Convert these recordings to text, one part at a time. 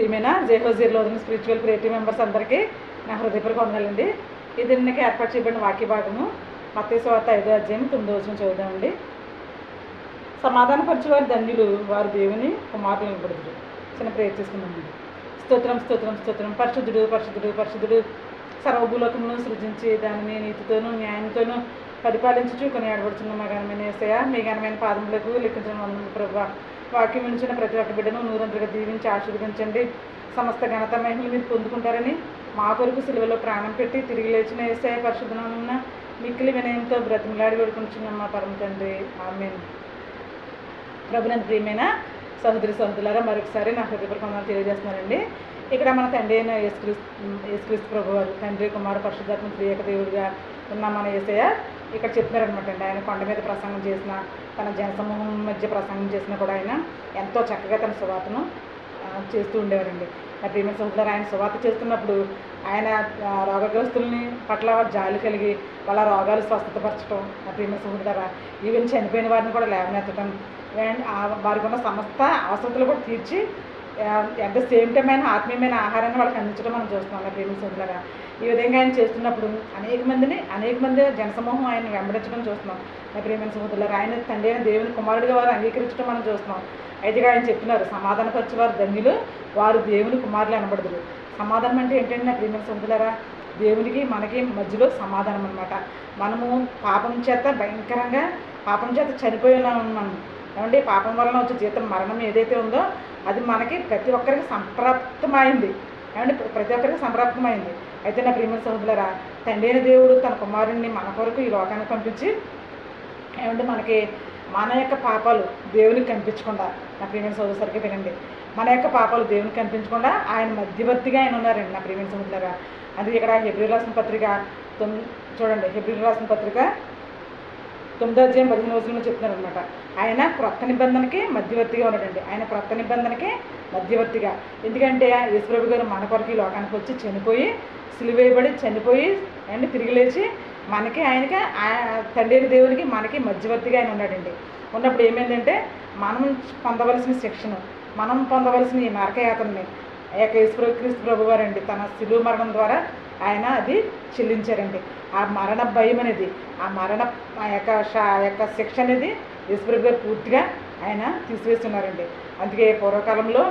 ప్రియమైన జేహోజీర్లో ఉన్న spiritual creative members అందరికీ నా హృదయపూర్వక వందనాలండి. ఇది నిన్నకి ఏర్పాటు చేయబడిన వాక్య భాగము మత్తయి సువార్త 5వ అధ్యాయం 9వ వచనం చదువుదామండి. సమాధానపరచువారు ధన్యులు, వారు దేవుని కుమారులు అనబడుదురు. చిన్న ప్రేయర్ చేసుకుందామండి. స్తోత్రం స్తోత్రం స్తోత్రం. పరిశుద్ధుడు పరిశుద్ధుడు పరిశుద్ధుడు, సర్వభూలోకమును సృజించి దానిని నీతితోనూ న్యాయంతోనూ పరిపాలించుచు కొని ఆడబడుచున్న మా ఘనమైన యేసయ్య, మీ ఘనమైన పాదములకు లెక్కించిన వందనములు ప్రభువా. వాక్యం నుంచిన ప్రతి ఒక్క బిడ్డను నూరంతలుగా దీవించి ఆశీర్వదించండి. సమస్త ఘనత మహిమలు మీరు పొందుకుంటారని మా కొరకు సిలువలో ప్రాణం పెట్టి తిరిగి లేచిన యేసయ్య పరిశుద్ధనామమున మిక్కిలి వినయంతో బ్రతిమలాడి వేడుకుంటున్నాం మా పరమ తండ్రి, ఆమేన్. ప్రభునందు ప్రియమైన సహోదరి సహోదరులారా, మరొకసారి నా హృదయపూర్వక వందనాలు తెలియజేస్తున్నానండి. ఇక్కడ మన తండ్రి అయిన యేసుక్రీస్తు ప్రభు వారు తండ్రి కుమార పరిశుద్ధాత్మ త్రియేక దేవుడిగా ఉన్న మన యేసయ్య ఇక్కడ చెప్తున్నారనమాట అండి. ఆయన కొండ మీద ప్రసంగం చేసిన, తన జనసమూహం మధ్య ప్రసంగం చేసినా కూడా ఆయన ఎంతో చక్కగా తన సువార్తను చేస్తూ ఉండేవారండి. నా ప్రియమైన సహోదరులారా, ఆయన సువార్త చేస్తున్నప్పుడు ఆయన రోగగ్రస్తుల్ని పట్ల జాలి కలిగి వాళ్ళ రోగాలు స్వస్థతపరచడం, నా ప్రియమైన సహోదరులారా, ఈవెన్ చనిపోయిన వారిని కూడా లేవనెత్తడం, వారికి ఉన్న సమస్త అవసరతలు కూడా తీర్చి అట్ ద సేమ్ టైం ఆయన ఆత్మీయమైన ఆహారాన్ని వాళ్ళకి అందించడం మనం చూస్తున్నాం. నా ప్రియమైన సహోదరులారా, ఈ విధంగా ఆయన చేస్తున్నప్పుడు అనేక మంది జనసమూహం ఆయన వెంబడించడం చూస్తున్నాం. నా ప్రియమైన సహోదరులారా, ఆయన తండ్రి అయిన దేవుని కుమారుడిగా వారు అంగీకరించడం మనం చూస్తున్నాం. అయితే ఆయన చెప్తున్నారు, సమాధానపరిచేవారు ధన్యులు, వారు దేవుని కుమారులు అనబడదురు. సమాధానం అంటే ఏంటంటే నా ప్రియమైన సహోదరులారా, దేవునికి మనకి మధ్యలో సమాధానం అనమాట. మనము పాపం చేత భయంకరంగా చనిపోయి ఉన్నాం. ఏమంటే పాపం వలన వచ్చే జీతం మరణం ఏదైతే ఉందో అది మనకి ప్రతి ఒక్కరికి సంప్రాప్తమైంది. ఏమంటే ప్రతి ఒక్కరికి సంప్రాప్తమైంది. అయితే నా ప్రియమైన సహోదరులారా, తండ్రి అయిన దేవుడు తన కుమారుడిని మన కొరకు ఈ లోకానికి పంపించి ఏమంటే మనకి మన యొక్క పాపాలు దేవునికి కనిపించకుండా, నా ప్రియమైన సహోదరులకి వినండి, మన యొక్క పాపాలు దేవునికి కనిపించకుండా ఆయన మధ్యవర్తిగా ఆయన ఉన్నారండి. నా ప్రియమైన సహోదరులారా, అందుకే ఇక్కడ హెబ్రీయులకు రాసిన పత్రిక చూడండి, హెబ్రీయులకు రాసిన పత్రిక 9వ అధ్యాయం 15వ వచనంలో చెప్తున్నారు అనమాట. ఆయన క్రొత్త నిబంధనకి మధ్యవర్తిగా ఉన్నాడండి. ఆయన క్రొత్త నిబంధనకి మధ్యవర్తిగా, ఎందుకంటే యేసుప్రభు గారు మన కొరకు ఈ లోకానికి వచ్చి చనిపోయి సిలువేయబడి చనిపోయి అండ్ తిరిగి లేచి మనకి ఆయనకి తండ్రి దేవునికి మనకి మధ్యవర్తిగా ఆయన ఉన్నాడండి. ఉన్నప్పుడు ఏమైందంటే మనం పొందవలసిన శిక్షను, మనం పొందవలసిన ఈ నరకయాతనని ఆ యొక్క యేసుక్రీస్తు ప్రభు వారండి తన సిలువ మరణం ద్వారా ఆయన అది చెల్లించారండి. ఆ మరణ భయం అనేది, ఆ యొక్క శిక్ష అనేది యేసుప్రభు గారు పూర్తిగా ఆయన తీసివేస్తున్నారండి. అందుకే పూర్వకాలంలో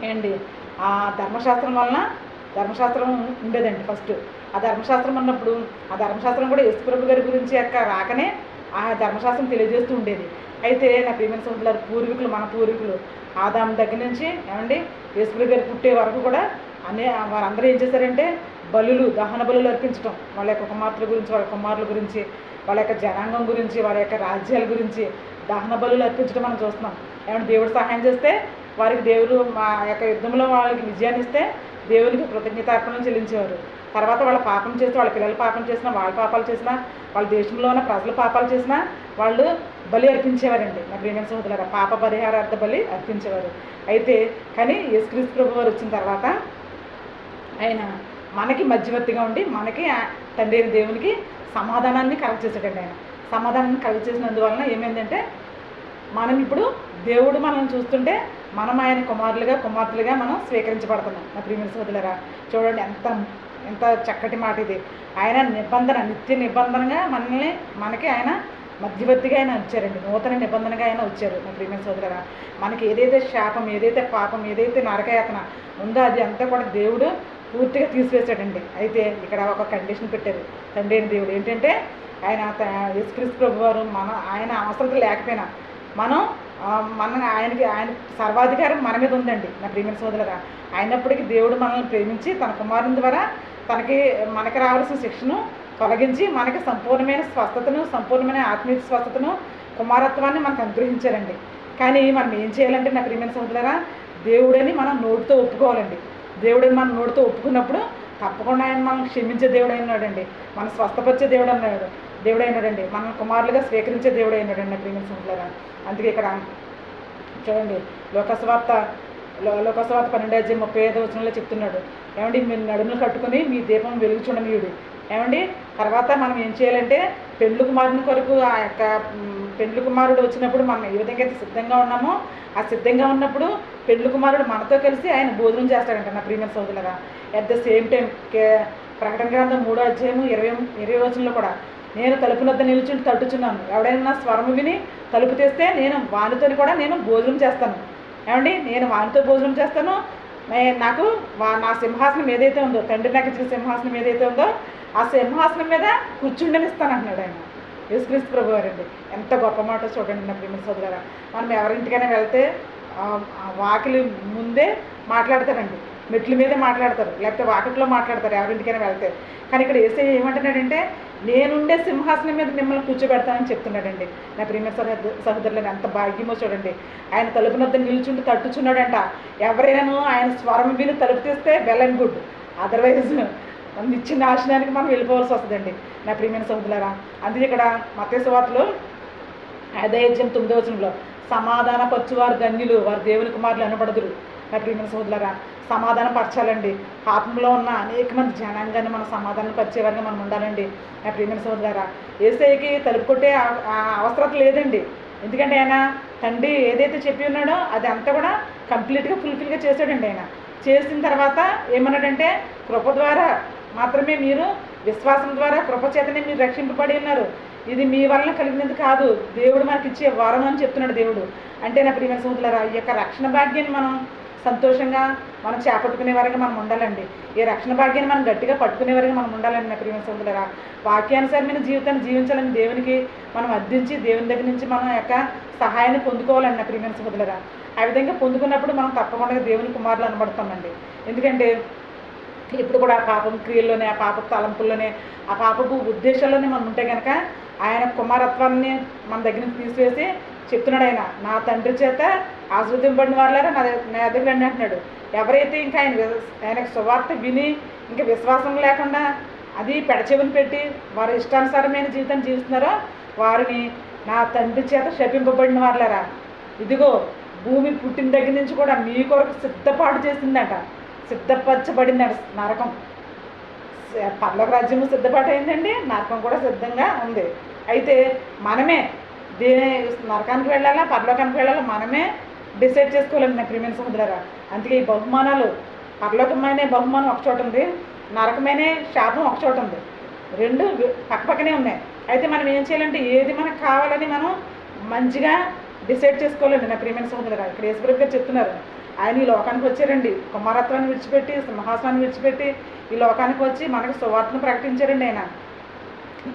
ఏంటి ఆ ధర్మశాస్త్రం ఉండేదండి. ఫస్ట్ ఆ ధర్మశాస్త్రం ఉన్నప్పుడు ఆ ధర్మశాస్త్రం కూడా యేసుప్రభు గారి గురించి యొక్క రాకనే ఆ ధర్మశాస్త్రం తెలియజేస్తూ ఉండేది. అయితే నా ప్రియమైన సహోదరులు, మన పూర్వీకులు ఆదాము దగ్గర నుంచి ఏమండి యేసుప్రభు గారు పుట్టే వరకు కూడా వారందరూ ఏం చేశారంటే దహన బలులు అర్పించడం, వాళ్ళ యొక్క కుమార్తెల గురించి, వాళ్ళ కుమారుల గురించి, వాళ్ళ యొక్క జనాంగం గురించి, వాళ్ళ యొక్క రాజ్యాల గురించి దహన బలులు అర్పించడం మనం చూస్తున్నాం. ఏమంటే దేవుడు సహాయం చేస్తే వారికి దేవుడు మా యొక్క యుద్ధంలో వాళ్ళకి విజయాన్ని ఇస్తే దేవునికి కృతజ్ఞతార్పణలు చెల్లించేవారు. తర్వాత వాళ్ళ పాపం చేస్తే, వాళ్ళ పిల్లలు పాపం చేసినా, వాళ్ళ పాపాలు చేసినా, వాళ్ళ దేశంలో ఉన్న ప్రజలు పాపాలు చేసినా వాళ్ళు బలి అర్పించేవారండి. నా ప్రియమైన సహోదరులారా, పాప పరిహారార్థ బలి అర్పించేవారు. అయితే కానీ యేసుక్రీస్తు ప్రభు వారు వచ్చిన తర్వాత ఆయన మనకి మధ్యవర్తిగా ఉండి మనకి తండ్రి దేవునికి సమాధానాన్ని కలగ చేసాడండి. ఆయన సమాధానాన్ని కలగ చేసినందువలన ఏమైందంటే మనం ఇప్పుడు దేవుడు మనల్ని చూస్తుంటే మనం ఆయన కుమార్తెలుగా మనం స్వీకరించబడుతున్నాం. నా ప్రియమైన సహోదరులారా, చూడండి ఎంత చక్కటి మాట ఇది. ఆయన నిత్య నిబంధనగా మనకి ఆయన మధ్యవర్తిగా ఆయన వచ్చారండి. నూతన నిబంధనగా ఆయన వచ్చారు. నా ప్రియమైన సహోదరులారా, మనకి ఏదైతే శాపం, ఏదైతే పాపం, ఏదైతే నరకయాతన ఉందో అది అంతా కూడా దేవుడు పూర్తిగా తీసివేశాడండి. అయితే ఇక్కడ ఒక కండిషన్ పెట్టారు తండ్రి అయిన దేవుడు. ఏంటంటే ఆయన యేసుక్రీస్తు ప్రభు వారు ఆయన అవసరం లేకపోయినా ఆయన సర్వాధికారం మన మీద ఉందండి. నా ప్రియమైన సోదరులారా, అయినప్పటికీ దేవుడు మనల్ని ప్రేమించి తన కుమారుని ద్వారా మనకి రావాల్సిన శిక్షను తొలగించి మనకి సంపూర్ణమైన స్వస్థతను, సంపూర్ణమైన ఆత్మీయ స్వస్థతను, కుమారత్వాన్ని మనకు అనుగ్రహించారండి. కానీ మనం ఏం చేయాలంటే నా ప్రియమైన సోదరులారా, దేవుడని మనం నోటితో ఒప్పుకోవాలండి. దేవుడని మనం నోటితో ఒప్పుకున్నప్పుడు తప్పకుండా ఆయన మనం క్షమించే దేవుడు అయినాడండి, మనం స్వస్థపరిచే దేవుడు అయినాడండి, మనం కుమారులుగా స్వీకరించే దేవుడు అయినాడండి. నా ప్రియమైన సహోదరులారా, అందుకే ఇక్కడ చూడండి లోకస్వార్త 12:35 వచనంలో చెప్తున్నాడు, ఏమండి మీరు నడుములు కట్టుకుని మీ దీపం వెలుగు చూడనీయుడు. ఏమండి తర్వాత మనం ఏం చేయాలంటే పెండ్లి కుమారుని కొరకు ఆ యొక్క పెండ్లి కుమారుడు వచ్చినప్పుడు మనం ఏ విధంగా అయితే సిద్ధంగా ఉన్నామో ఆ సిద్ధంగా ఉన్నప్పుడు పెళ్లి కుమారుడు మనతో కలిసి ఆయన భోజనం చేస్తాడంట నా ప్రియమైన సోదరులారా. అట్ ద సేమ్ టైం ప్రకటన గ్రంథం 3వ అధ్యాయం 20 వచనంలో కూడా, నేను తలుపు వద్ద నిలుచుని తట్టుచున్నాను, ఎవడైనా నా స్వరము విని తలుపు తెస్తే నేను వానితో కూడా నేను భోజనం చేస్తాను. ఏమండి, నేను వానితో భోజనం చేస్తాను, నాకు నా సింహాసనం ఏదైతే ఉందో, తండ్రి నాకు ఇచ్చిన సింహాసనం ఏదైతే ఉందో ఆ సింహాసనం మీద కూర్చుండనిస్తాను అంటున్నాడు ఆయన, యేసుక్రీస్తు ప్రభు వారండి. ఎంత గొప్ప మాట చూడండి నా ప్రియమైన సోదరులారా. మనం ఎవరింటికైనా వెళ్తే వాకిలి ముందే మాట్లాడతారండి, మెట్ల మీదే మాట్లాడతారు, లేకపోతే వాకిట్లో మాట్లాడతారు ఎవరింటికైనా వెళ్తే. కానీ ఇక్కడ యేసయ్య ఏమంటున్నాడంటే, నేనుండే సింహాసనం మీద మిమ్మల్ని కూర్చోబెడతానని చెప్తున్నాడండి. నా ప్రియమైన సహోదరులను ఎంత భాగ్యమో చూడండి. ఆయన తలుపు వద్ద నిల్చుంటూ తట్టుచున్నాడంట. ఎవరైనాను ఆయన స్వరం విని తలుపు తీస్తే వెల్ అండ్ గుడ్, అదర్వైజ్ నిత్య నాశనానికి మనం వెళ్ళిపోవాల్సి వస్తుందండి నా ప్రియమైన సహోదరులారా. అందుకే ఇక్కడ మత్తయి సువార్తలో 5వ అధ్యాయం 9వ వచనంలో, సమాధాన పరచువారు ధన్యులు, వారు దేవుని కుమారులు అనబడదురు. నా ప్రియమైన సహోదరులారా, సమాధానం పరచాలండి. పాపంలో ఉన్న అనేక మంది జనాంగాన్ని మనం సమాధానం పరిచేవారిగా మనం ఉండాలండి నా ప్రియమైన సహోదరులారా. యేసయ్యకి తలుపు కొట్టే అవసరం లేదండి. ఎందుకంటే ఆయన తండ్రి ఏదైతే చెప్పి ఉన్నాడో అది అంతా కూడా కంప్లీట్గా ఫుల్ఫిల్గా చేశాడండి. ఆయన చేసిన తర్వాత ఏమన్నాడంటే, కృప ద్వారా మాత్రమే మీరు, విశ్వాసం ద్వారా కృప చేతనే మీరు రక్షింపబడి ఉన్నారు, ఇది మీ వలన కలిగినది కాదు, దేవుడు మనకి ఇచ్చే వరం అని చెప్తున్నాడు దేవుడు. అంటే నా ప్రియమైన సహోదరులారా, ఈ యొక్క రక్షణ భాగ్యాన్ని మనం సంతోషంగా మనం చేపట్టుకునే వారిగా మనం ఉండాలండి. ఈ రక్షణ భాగ్యాన్ని మనం గట్టిగా పట్టుకునే వారిగా మనం ఉండాలండి నా ప్రియమైన సహోదరులారా. వాక్యానుసారమైన జీవితాన్ని జీవించాలని దేవునికి మనం అర్థించి దేవుని దగ్గర నుంచి మనం యొక్క సహాయాన్ని పొందుకోవాలండి నా ప్రియమైన సహోదరులారా. ఆ విధంగా పొందుకున్నప్పుడు మనం తప్పకుండా దేవుని కుమారులు అనబడతామండి. ఎందుకంటే ఇప్పుడు కూడా ఆ పాపం క్రియల్లోనే, ఆ పాపపు తలంపుల్లోనే, ఆ పాపపు ఉద్దేశాల్లోనే మనం ఉంటే కనుక ఆయన కుమారత్వాన్ని మన దగ్గర నుంచి తీసివేసి చెప్తున్నాడు ఆయన, నా తండ్రి చేత ఆశీర్వదింపబడిన వాళ్ళారా నా దగ్గర రండి అంటున్నాడు. ఎవరైతే ఇంకా ఆయనకు సువార్త విని ఇంకా విశ్వాసం లేకుండా అది పెడచెవిని పెట్టి వారి ఇష్టానుసారమైన జీవితాన్ని జీవిస్తున్నారో వారిని నా తండ్రి చేత శపింపబడిన వాళ్ళారా, ఇదిగో భూమి పుట్టిన దగ్గర నుంచి కూడా మీ కొరకు సిద్ధపాటు చేసిందట, సిద్ధపరచబడిందట నరకం. పరలోక రాజ్యము సిద్ధపాటు అయిందండి, నరకం కూడా సిద్ధంగా ఉంది. అయితే మనమే నరకానికి వెళ్ళాలా పరలోకానికి వెళ్ళాలా మనమే డిసైడ్ చేసుకోవాలండి నా ప్రియమైన సహోదరులారా. అందుకే ఈ బహుమానాలు, పరలోకమైన బహుమానం ఒక చోట ఉంది, నరకమైన శాపం ఒక చోట ఉంది, రెండు పక్కపక్కనే ఉన్నాయి. అయితే మనం ఏం చేయాలంటే ఏది మనకు కావాలని మనం మంచిగా డిసైడ్ చేసుకోవాలండి నా ప్రియమైన సహోదరులారా. ఇక్కడ యేసుప్రభు గారు చెప్తున్నారు, ఆయన ఈ లోకానికి వచ్చారండి, కుమారత్వాన్ని విడిచిపెట్టి సింహాసనాన్ని విడిచిపెట్టి ఈ లోకానికి వచ్చి మనకు సువార్తను ప్రకటించారండి. ఆయన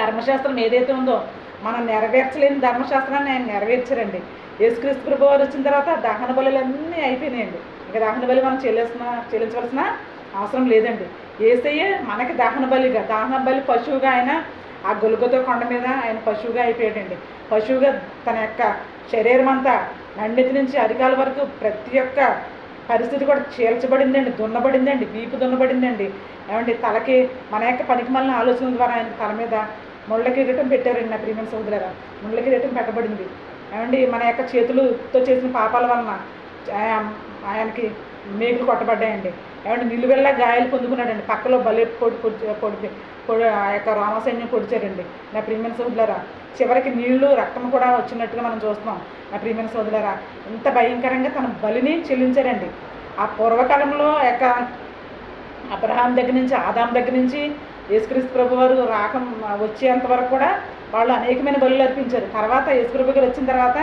ధర్మశాస్త్రం ఏదైతే ఉందో మనం నెరవేర్చలేని ధర్మశాస్త్రాన్ని ఆయన నెరవేర్చారండి. యేసుక్రీస్తు ప్రభు వారు వచ్చిన తర్వాత దహన బలులన్నీ అయిపోయినాయండి. ఇంకా దహన బలి మనం చెల్లించవలసిన అవసరం లేదండి. యేసయ్య మనకి దహన బలి పశువుగా ఆయన ఆ గొలుగతో కొండ మీద ఆయన పశువుగా అయిపోయాడండి. పశువుగా తన యొక్క శరీరం అంతా నన్నెత్తి నుంచి అరికాల వరకు ప్రతి ఒక్క పరిస్థితి కూడా చీల్చబడిందండి, దున్నబడిందండి, వీపు దున్నబడిందండి. ఏమండి తలకి మన యొక్క పనికి మళ్ళీ ఆలోచన ద్వారా ఆయన తల మీద ముళ్ళ కిరీటం పెట్టారండి నా ప్రియమైన సహోదరులారా. ముళ్ళ కిరీటం పెట్టబడింది. ఏమండి మన యొక్క చేతులతో చేసిన పాపాల వలన ఆయనకి మేకులు కొట్టబడ్డాయండి. ఏమంటే నిలువెల్లా గాయాలు పొందుకున్నాడండి. పక్కలో బలి పొడి ఆ యొక్క రామసైన్యం పొడిచారండి నా ప్రియమైన సహోదరులారా. చివరికి నీళ్లు రక్తం కూడా వచ్చినట్టుగా మనం చూస్తున్నాం నా ప్రియమైన సహోదరులారా. ఇంత భయంకరంగా తన బలిని చెల్లించారండి. ఆ పూర్వకాలంలో యొక్క అబ్రహాం దగ్గర నుంచి ఆదాం దగ్గర నుంచి యేసుక్రీస్తు ప్రభు వారు వచ్చేంత వరకు కూడా వాళ్ళు అనేకమైన బలులు అర్పించారు. తర్వాత యేసుప్రభు గారు వచ్చిన తర్వాత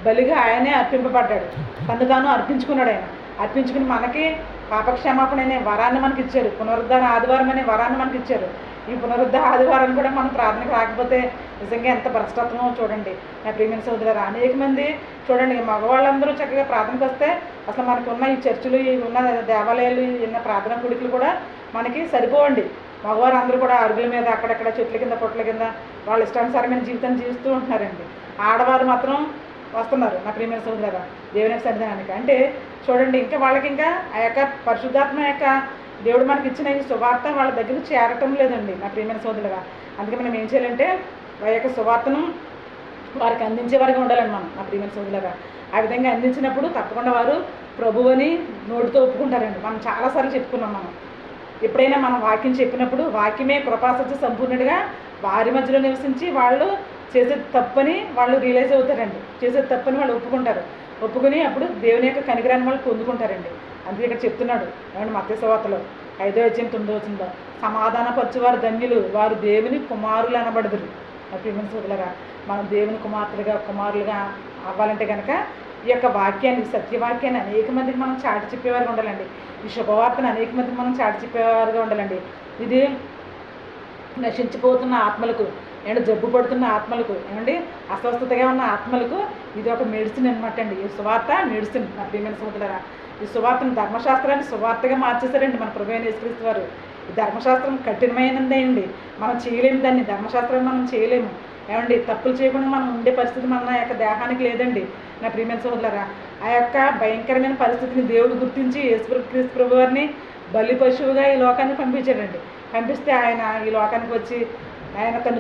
బలిగా ఆయనే అర్పింపబడ్డాడు, తను తాను అర్పించుకున్నాడు. ఆయన అర్పించుకుని మనకి పాపక్షమాపణ అనే వరాన్ని మనకి ఇచ్చారు, పునరుద్ధాన ఆదివారం అనే వరాన్ని మనకి ఇచ్చారు. ఈ పునరుద్ధాన ఆదివారం కూడా మనం ప్రార్థనకు రాకపోతే నిజంగా ఎంత భ్రష్టత్వమో చూడండి నా ప్రియమైన సహోదరులారా. అనేక మంది చూడండి, మగవాళ్ళందరూ చక్కగా ప్రార్థనకు వస్తే అసలు మనకు ఉన్న ఈ చర్చిలు, ఉన్న దేవాలయాలు, ఉన్న ప్రార్థన గుడికలు కూడా మనకి సరిపోవండి. మగవారు అందరూ కూడా అరుగుల మీద అక్కడక్కడ చెట్ల కింద పొట్ల కింద వాళ్ళ ఇష్టానుసారమైన జీవితాన్ని జీవిస్తూ ఉంటున్నారండి. ఆడవారు మాత్రం వస్తున్నారు నా ప్రియమైన సహోదరులారా దేవుని యొక్క సన్నిధానానికి. అంటే చూడండి, ఇంకా వాళ్ళకి ఇంకా ఆ యొక్క పరిశుద్ధాత్మ యొక్క దేవుడు మనకి ఇచ్చిన ఈ సువార్త వాళ్ళ దగ్గరికి చేరటం లేదండి నా ప్రియమైన సహోదరులారా. అందుకే మనం ఏం చేయాలంటే వారి యొక్క సువార్తను వారికి అందించే వారిగా ఉండాలండి మనం నా ప్రియమైన సహోదరులారా. ఆ విధంగా అందించినప్పుడు తప్పకుండా వారు ప్రభువని నోటితో ఒప్పుకుంటారండి. మనం చాలాసార్లు చెప్పుకున్నాం. మనం ఎప్పుడైనా మనం వాక్యం చెప్పినప్పుడు వాక్యమే కృపాసత్య సంపూర్ణుడిగా వారి మధ్యలో నివసించి వాళ్ళు చేసేది తప్పని వాళ్ళు రియలైజ్ అవుతారండి, చేసేది తప్పని వాళ్ళు ఒప్పుకుంటారు. ఒప్పుకొని అప్పుడు దేవుని యొక్క కనికరాన్ని వాళ్ళు పొందుకుంటారండి. అందుకే ఇక్కడ చెప్తున్నాడు ఏమంటే మత్తయి సువార్తలో 5:9 సమాధానపరచువారు ధన్యులు, వారు దేవుని కుమారులు అనబడదురు. ప్రియమైన సోదరులారా, మనం దేవుని కుమారులుగా అవ్వాలంటే కనుక ఈ యొక్క వాక్యాన్ని, సత్యవాక్యాన్ని అనేక మందికి మనం చాటి చెప్పేవారుగా ఉండాలండి. ఈ శుభవార్తను అనేక మందికి మనం చాటి చెప్పేవారుగా ఉండాలండి. ఇది నశించిపోతున్న ఆత్మలకు, ఏమంటే జబ్బు పడుతున్న ఆత్మలకు, ఏమండి అస్వస్థతగా ఉన్న ఆత్మలకు ఇది ఒక మెడిసిన్ అనమాట అండి. ఈ సువార్త మెడిసిన్. నా ప్రియమైన సోదరులారా, ఈ సువార్తను, ధర్మశాస్త్రాన్ని సువార్తగా మార్చేశారండి మన ప్రభువైన యేసుక్రీస్తు వారు. ఈ ధర్మశాస్త్రం కఠినమైనదే అండి, మనం చేయలేము దాన్ని. ధర్మశాస్త్రాన్ని మనం చేయలేము ఏమండి. తప్పులు చేయకుండా మనం ఉండే పరిస్థితి మన యొక్క దేహానికి లేదండి. నా ప్రియమైన సోదరులారా, ఆ యొక్క భయంకరమైన పరిస్థితిని దేవుడు గుర్తించి యేసుక్రీస్తు ప్రభు వారిని బలి పశువుగా ఈ లోకానికి పంపించాడండి. పంపిస్తే ఆయన ఈ లోకానికి వచ్చి ఆయన తను